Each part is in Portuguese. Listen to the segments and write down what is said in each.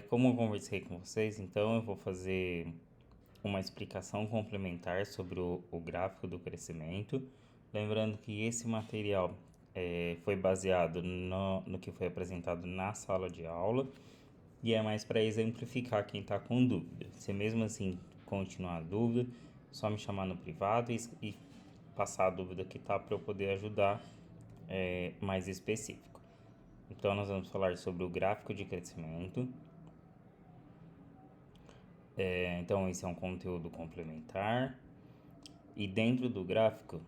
Como eu conversei com vocês, então eu vou fazer uma explicação complementar sobre o gráfico do crescimento. Lembrando que esse material foi baseado no que foi apresentado na sala de aula e é mais para exemplificar quem está com dúvida. Se mesmo assim continuar a dúvida, só me chamar no privado e passar a dúvida que tá para eu poder ajudar mais específico. Então, nós vamos falar sobre o gráfico de crescimento. Então, esse é um conteúdo complementar. E dentro do gráfico,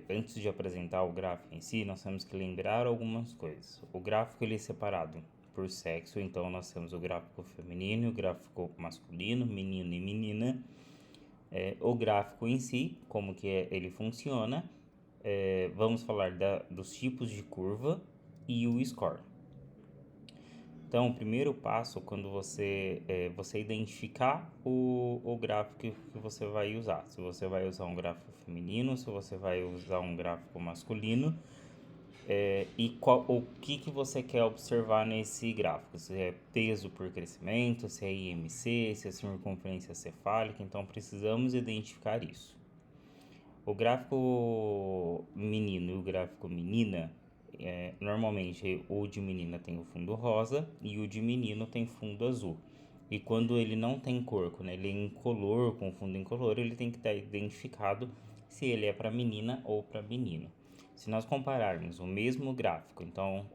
antes de apresentar o gráfico em si, nós temos que lembrar algumas coisas. O gráfico ele é separado por sexo, então nós temos o gráfico feminino e o gráfico masculino, menino e menina. O gráfico em si, como que ele funciona. Vamos falar dos tipos de curva e o score. Então, o primeiro passo, quando você identificar o gráfico que você vai usar. Se você vai usar um gráfico feminino, se você vai usar um gráfico masculino, o que você quer observar nesse gráfico. Se é peso por crescimento, se é IMC, se é circunferência cefálica. Então, precisamos identificar isso. O gráfico menino e o gráfico menina, normalmente o de menina tem o fundo rosa e o de menino tem fundo azul. E quando ele não tem cor, quando ele é incolor, com fundo incolor, ele tem que estar identificado se ele é para menina ou para menino. Se nós compararmos o mesmo gráfico, então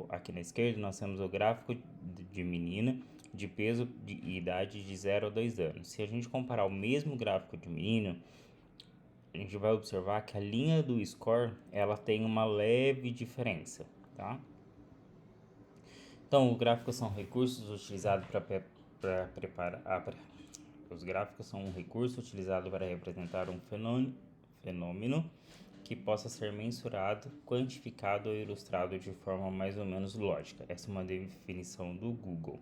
aqui na esquerda nós temos o gráfico de menina de peso e idade de 0 a 2 anos. Se a gente comparar o mesmo gráfico de menino, a gente vai observar que a linha do score ela tem uma leve diferença, tá? Então, os gráficos são recursos utilizados para preparar. Os gráficos são um recurso utilizado para representar um fenômeno que possa ser mensurado, quantificado ou ilustrado de forma mais ou menos lógica. Essa é uma definição do Google.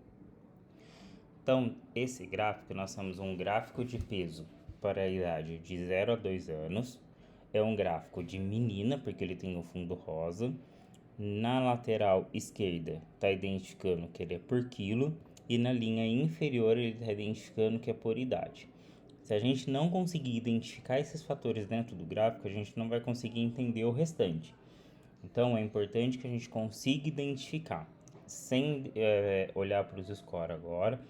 Então, esse gráfico, nós temos um gráfico de peso para a idade de 0 a 2 anos. É um gráfico de menina, porque ele tem o fundo rosa. Na lateral esquerda está identificando que ele é por quilo. E na linha inferior ele está identificando que é por idade. Se a gente não conseguir identificar esses fatores dentro do gráfico, a gente não vai conseguir entender o restante. Então, é importante que a gente consiga identificar, sem olhar para os scores agora.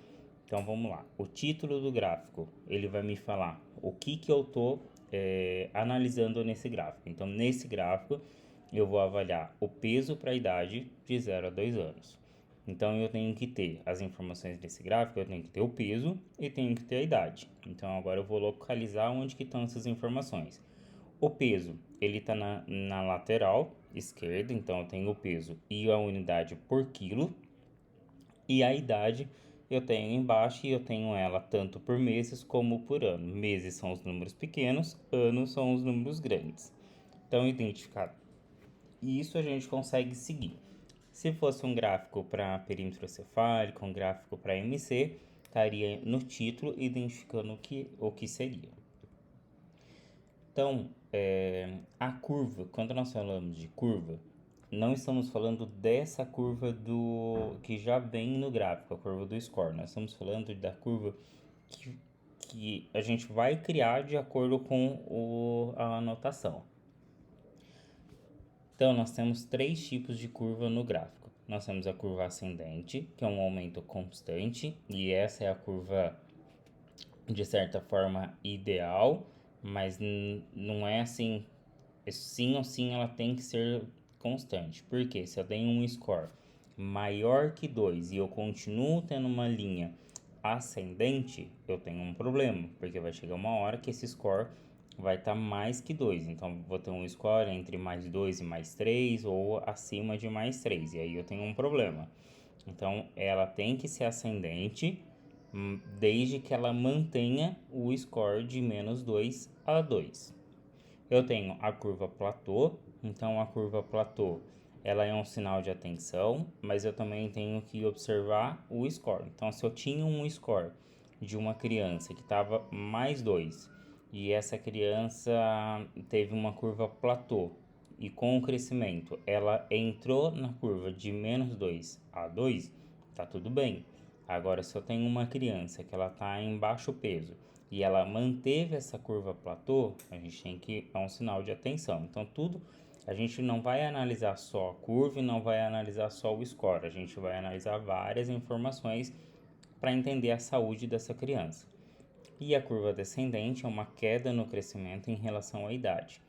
Então, vamos lá. O título do gráfico, ele vai me falar o que eu estou analisando nesse gráfico. Então, nesse gráfico, eu vou avaliar o peso para a idade de 0 a 2 anos. Então, eu tenho que ter as informações desse gráfico, eu tenho que ter o peso e tenho que ter a idade. Então, agora eu vou localizar onde que estão essas informações. O peso, ele está na lateral esquerda, então eu tenho o peso e a unidade por quilo. E a idade eu tenho embaixo e eu tenho ela tanto por meses como por ano. Meses são os números pequenos, anos são os números grandes. Então, identificado isso, a gente consegue seguir. Se fosse um gráfico para perímetro cefálico, um gráfico para MC, estaria no título identificando o que seria. Então, a curva, quando nós falamos de curva, não estamos falando dessa curva que já vem no gráfico, a curva do score. Nós estamos falando da curva que a gente vai criar de acordo com a anotação. Então, nós temos três tipos de curva no gráfico. Nós temos a curva ascendente, que é um aumento constante, e essa é a curva, de certa forma, ideal, mas não é assim, sim ou sim ela tem que ser constante. Porque se eu tenho um score maior que 2 e eu continuo tendo uma linha ascendente, eu tenho um problema, porque vai chegar uma hora que esse score vai estar mais que 2. Então, vou ter um score entre mais 2 e mais 3 ou acima de mais 3. E aí eu tenho um problema. Então, ela tem que ser ascendente desde que ela mantenha o score de menos 2 a 2. Eu tenho a curva platô. Então, a curva platô ela é um sinal de atenção, mas eu também tenho que observar o score. Então, se eu tinha um score de uma criança que estava mais 2 e essa criança teve uma curva platô e com o crescimento ela entrou na curva de menos 2 a 2, tá tudo bem. Agora, se eu tenho uma criança que ela está em baixo peso e ela manteve essa curva platô, a gente tem que dar um sinal de atenção. Então, tudo, a gente não vai analisar só a curva e não vai analisar só o score, a gente vai analisar várias informações para entender a saúde dessa criança. E a curva descendente é uma queda no crescimento em relação à idade.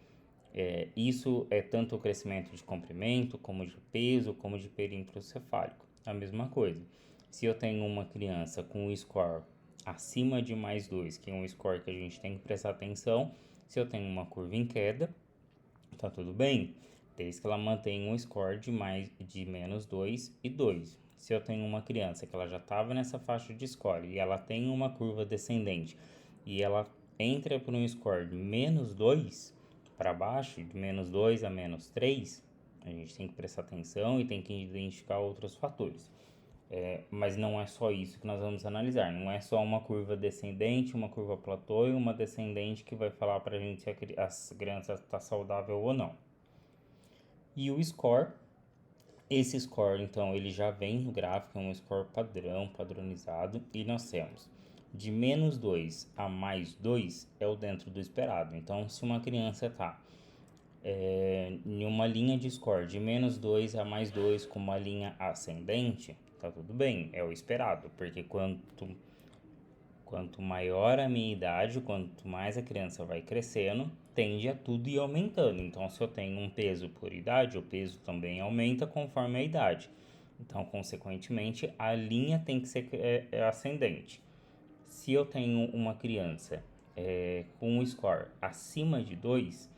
Isso é tanto o crescimento de comprimento, como de peso, como de perímetro cefálico. A mesma coisa. Se eu tenho uma criança com um score acima de +2, que é um score que a gente tem que prestar atenção, se eu tenho uma curva em queda, tá tudo bem, desde que ela mantenha um score de -2 e 2. Se eu tenho uma criança que ela já estava nessa faixa de score e ela tem uma curva descendente e ela entra por um score de -2 para baixo, de -2 a -3, a gente tem que prestar atenção e tem que identificar outros fatores. Mas não é só isso que nós vamos analisar. Não é só uma curva descendente, uma curva platô e uma descendente que vai falar para a gente se a criança está saudável ou não. E o score, esse score então ele já vem no gráfico, é um score padrão, padronizado, e nós temos de -2 a +2 é o dentro do esperado. Então, se uma criança está em uma linha de score de -2 a +2 com uma linha ascendente, tá tudo bem, é o esperado, porque quanto maior a minha idade, quanto mais a criança vai crescendo, tende a tudo ir aumentando. Então, se eu tenho um peso por idade, o peso também aumenta conforme a idade. Então, consequentemente, a linha tem que ser ascendente. Se eu tenho uma criança com um score acima de 2,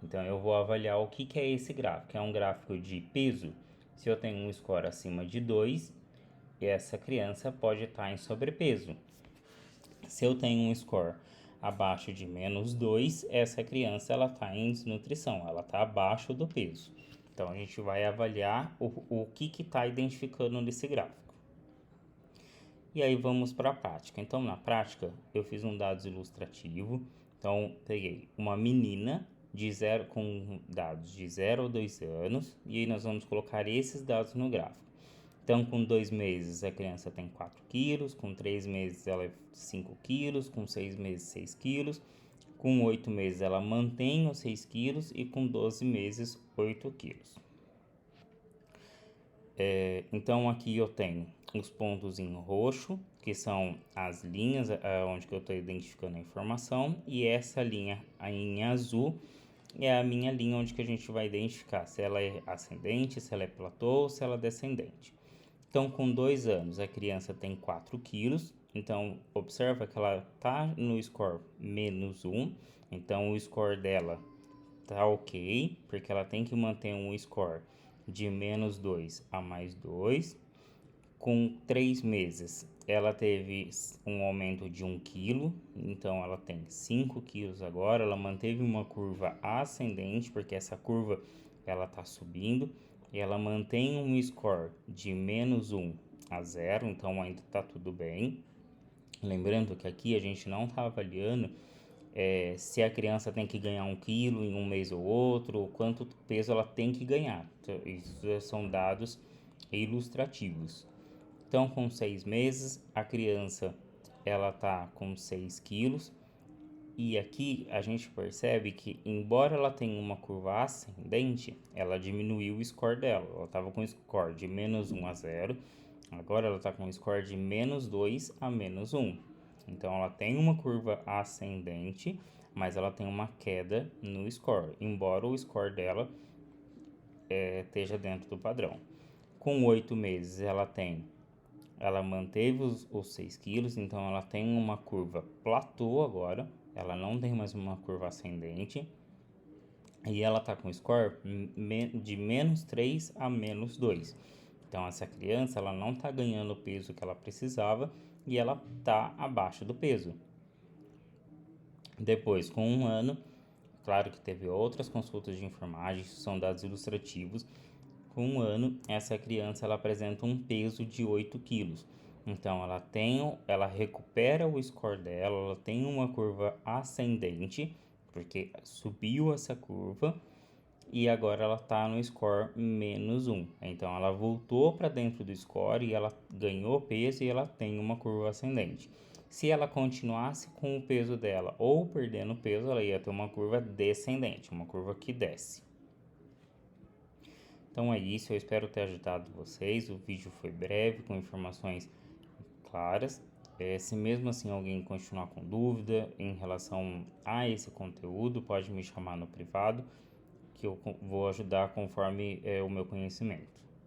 então eu vou avaliar o que é esse gráfico. É um gráfico de peso. Se eu tenho um score acima de 2, essa criança pode estar em sobrepeso. Se eu tenho um score abaixo de -2, essa criança ela está em desnutrição, ela está abaixo do peso. Então a gente vai avaliar o que está identificando nesse gráfico. E aí vamos para a prática. Então na prática eu fiz um dados ilustrativo. Então peguei uma menina com dados de 0 a 2 anos e aí nós vamos colocar esses dados no gráfico. Então, com 2 meses a criança tem 4 quilos, com 3 meses ela é 5 quilos, com 6 meses 6 quilos, com 8 meses ela mantém os 6 quilos e com 12 meses 8 quilos. Então, aqui eu tenho os pontos em roxo, que são as linhas onde que eu estou identificando a informação, e essa linha em azul é a minha linha onde que a gente vai identificar se ela é ascendente, se ela é platô ou se ela é descendente. Então, com 2 anos, a criança tem 4 quilos. Então, observa que ela está no score -1. Então, o score dela tá ok, porque ela tem que manter um score de -2 a +2. Com 3 meses, ela teve um aumento de 1 quilo. Então, ela tem 5 quilos agora. Ela manteve uma curva ascendente, porque essa curva ela está subindo. E ela mantém um score de -1 a 0, então ainda está tudo bem. Lembrando que aqui a gente não está avaliando se a criança tem que ganhar 1 quilo em um mês ou outro, ou quanto peso ela tem que ganhar. Então, isso são dados ilustrativos. Então, com 6 meses, a criança ela está com 6 quilos. E aqui a gente percebe que, embora ela tenha uma curva ascendente, ela diminuiu o score dela. Ela estava com um score de -1 a 0, agora ela está com um score de -2 a -1. Então ela tem uma curva ascendente, mas ela tem uma queda no score, embora o score dela esteja dentro do padrão. Com 8 meses ela manteve os 6 quilos, então ela tem uma curva platô agora, ela não tem mais uma curva ascendente, e ela está com score de -3 a -2. Então essa criança ela não está ganhando o peso que ela precisava e ela está abaixo do peso. Depois, com 1 ano, claro que teve outras consultas de enfermagem, são dados ilustrativos. Com 1 ano, essa criança ela apresenta um peso de 8 quilos. Então, ela recupera o score dela, ela tem uma curva ascendente, porque subiu essa curva, e agora ela está no score -1. Então ela voltou para dentro do score e ela ganhou peso e ela tem uma curva ascendente. Se ela continuasse com o peso dela ou perdendo peso, ela ia ter uma curva descendente, uma curva que desce. Então é isso, eu espero ter ajudado vocês. O vídeo foi breve, com informações claras. Se mesmo assim alguém continuar com dúvida em relação a esse conteúdo, pode me chamar no privado, que eu vou ajudar conforme o meu conhecimento.